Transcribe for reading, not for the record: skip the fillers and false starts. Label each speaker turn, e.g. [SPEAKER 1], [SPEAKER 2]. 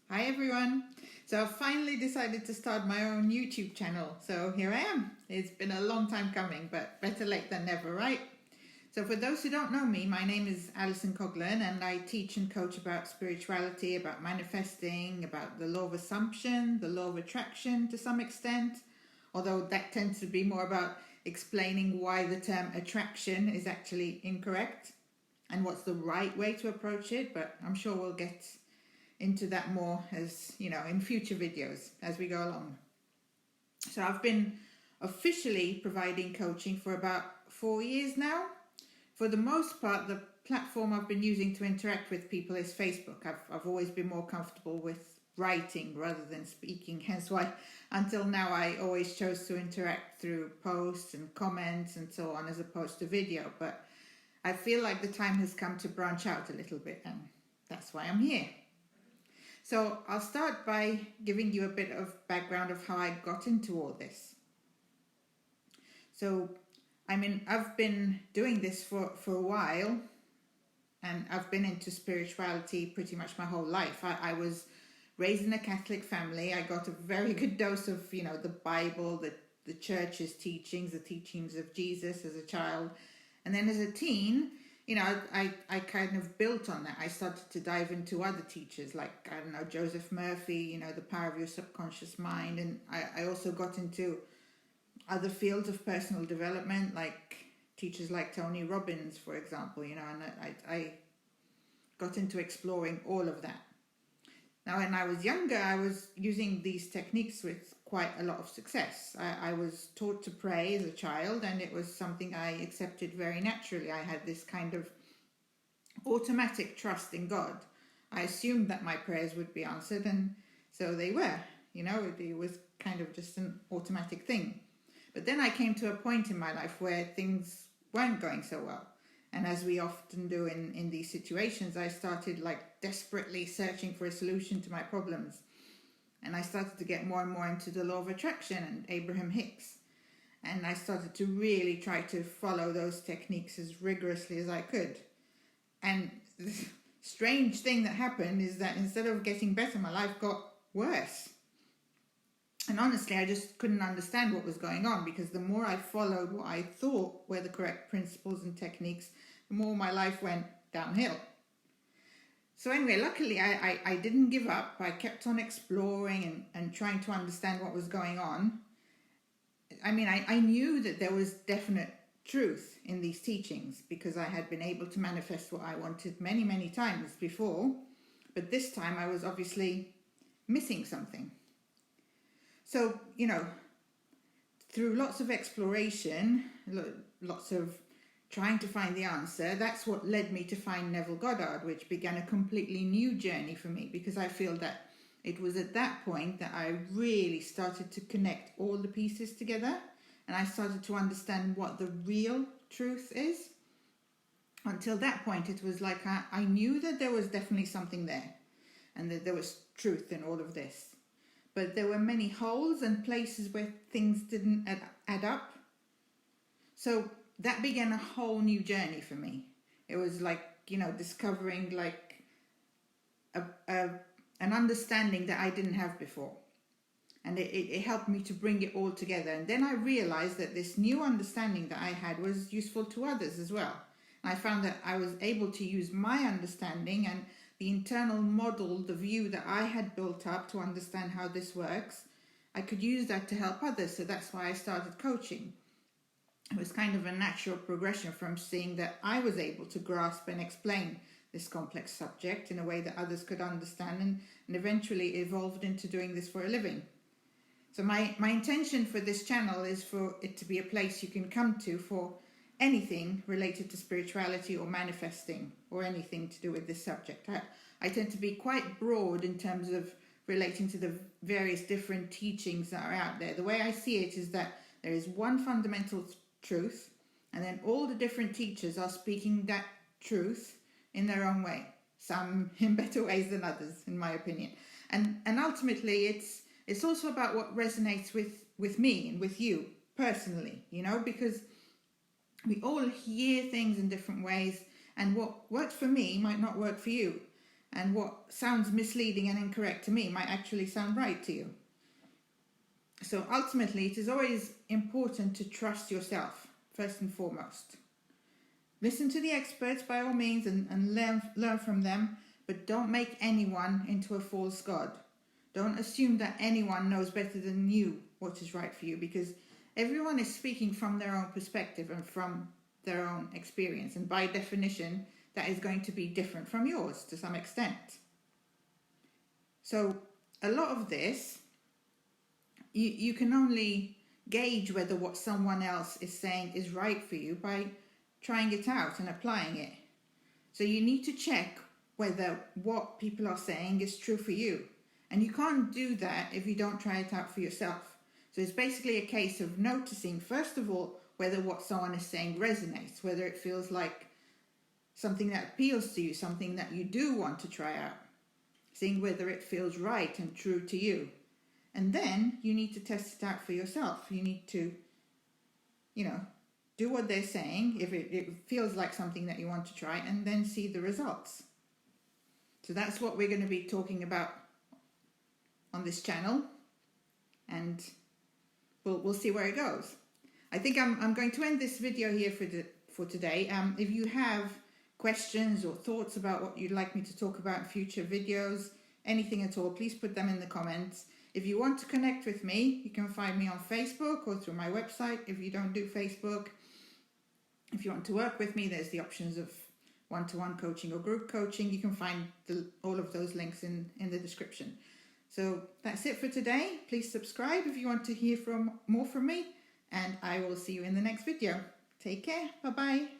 [SPEAKER 1] Hi everyone. So I've finally decided to start my own YouTube channel. So here I am. It's been a long time coming, but better late than never, right? So for those who don't know me, my name is Alison Coughlin and I teach and coach about spirituality, about manifesting, about the law of assumption, the law of attraction to some extent, although that tends to be more about explaining why the term attraction is actually incorrect and what's the right way to approach it, but I'm sure we'll get into that more as in future videos as we go along. So I've been officially providing coaching for about 4 years now. For the most part, the platform I've been using to interact with people is Facebook. I've always been more comfortable with writing rather than speaking, hence why until now I always chose to interact through posts and comments and so on as opposed to video, but I feel like the time has come to branch out a little bit, and that's why I'm here. So I'll start by giving you a bit of background of how I got into all this. So, I've been doing this for a while, and I've been into spirituality pretty much my whole life. I was raised in a Catholic family. I got a very good dose of, the Bible, the church's teachings, the teachings of Jesus as a child. And then as a teen, I kind of built on that. I started to dive into other teachers like, Joseph Murphy, The Power of Your Subconscious Mind. And I also got into other fields of personal development, like teachers like Tony Robbins, for example, and I got into exploring all of that. Now, when I was younger, I was using these techniques with quite a lot of success. I was taught to pray as a child, and it was something I accepted very naturally. I had this kind of automatic trust in God. I assumed that my prayers would be answered, and so they were. It was kind of just an automatic thing. But then I came to a point in my life where things weren't going so well. And as we often do in these situations, I started desperately searching for a solution to my problems. And I started to get more and more into the law of attraction and Abraham Hicks. And I started to really try to follow those techniques as rigorously as I could. And the strange thing that happened is that instead of getting better, my life got worse. And honestly, I just couldn't understand what was going on, because the more I followed what I thought were the correct principles and techniques, the more my life went downhill. So anyway, luckily I didn't give up. I kept on exploring and trying to understand what was going on. I knew that there was definite truth in these teachings because I had been able to manifest what I wanted many, many times before. But this time I was obviously missing something. So, through lots of exploration, lots of trying to find the answer, that's what led me to find Neville Goddard, which began a completely new journey for me, because I feel that it was at that point that I really started to connect all the pieces together, and I started to understand what the real truth is. Until that point, it was like I knew that there was definitely something there, and that there was truth in all of this. But there were many holes and places where things didn't add up. So that began a whole new journey for me. It was discovering an understanding that I didn't have before. And it helped me to bring it all together. And then I realized that this new understanding that I had was useful to others as well. And I found that I was able to use my understanding and the internal model, the view that I had built up to understand how this works, I could use that to help others. So that's why I started coaching. It was kind of a natural progression from seeing that I was able to grasp and explain this complex subject in a way that others could understand, and eventually evolved into doing this for a living. So my intention for this channel is for it to be a place you can come to for anything related to spirituality or manifesting or anything to do with this subject. I tend to be quite broad in terms of relating to the various different teachings that are out there. The way I see it is that there is one fundamental truth, and then all the different teachers are speaking that truth in their own way, some in better ways than others, in my opinion. And ultimately it's also about what resonates with me and with you personally, because we all hear things in different ways, and what works for me might not work for you. And what sounds misleading and incorrect to me might actually sound right to you. So ultimately, it is always important to trust yourself, first and foremost. Listen to the experts by all means and learn from them, but don't make anyone into a false god. Don't assume that anyone knows better than you what is right for you, because everyone is speaking from their own perspective and from their own experience. And by definition, that is going to be different from yours to some extent. So a lot of this, you can only gauge whether what someone else is saying is right for you by trying it out and applying it. So you need to check whether what people are saying is true for you. And you can't do that if you don't try it out for yourself. So it's basically a case of noticing, first of all, whether what someone is saying resonates, whether it feels like something that appeals to you, something that you do want to try out, seeing whether it feels right and true to you. And then you need to test it out for yourself. You need to, do what they're saying if it feels like something that you want to try, and then see the results. So that's what we're going to be talking about on this channel, and we'll see where it goes. I think I'm going to end this video here for today. If you have questions or thoughts about what you'd like me to talk about in future videos, anything at all, please put them in the comments. If you want to connect with me, you can find me on Facebook or through my website if you don't do Facebook. If you want to work with me, there's the options of one-to-one coaching or group coaching. You can find all of those links in the description. So that's it for today. Please subscribe if you want to hear more from me, and I will see you in the next video. Take care. Bye-bye.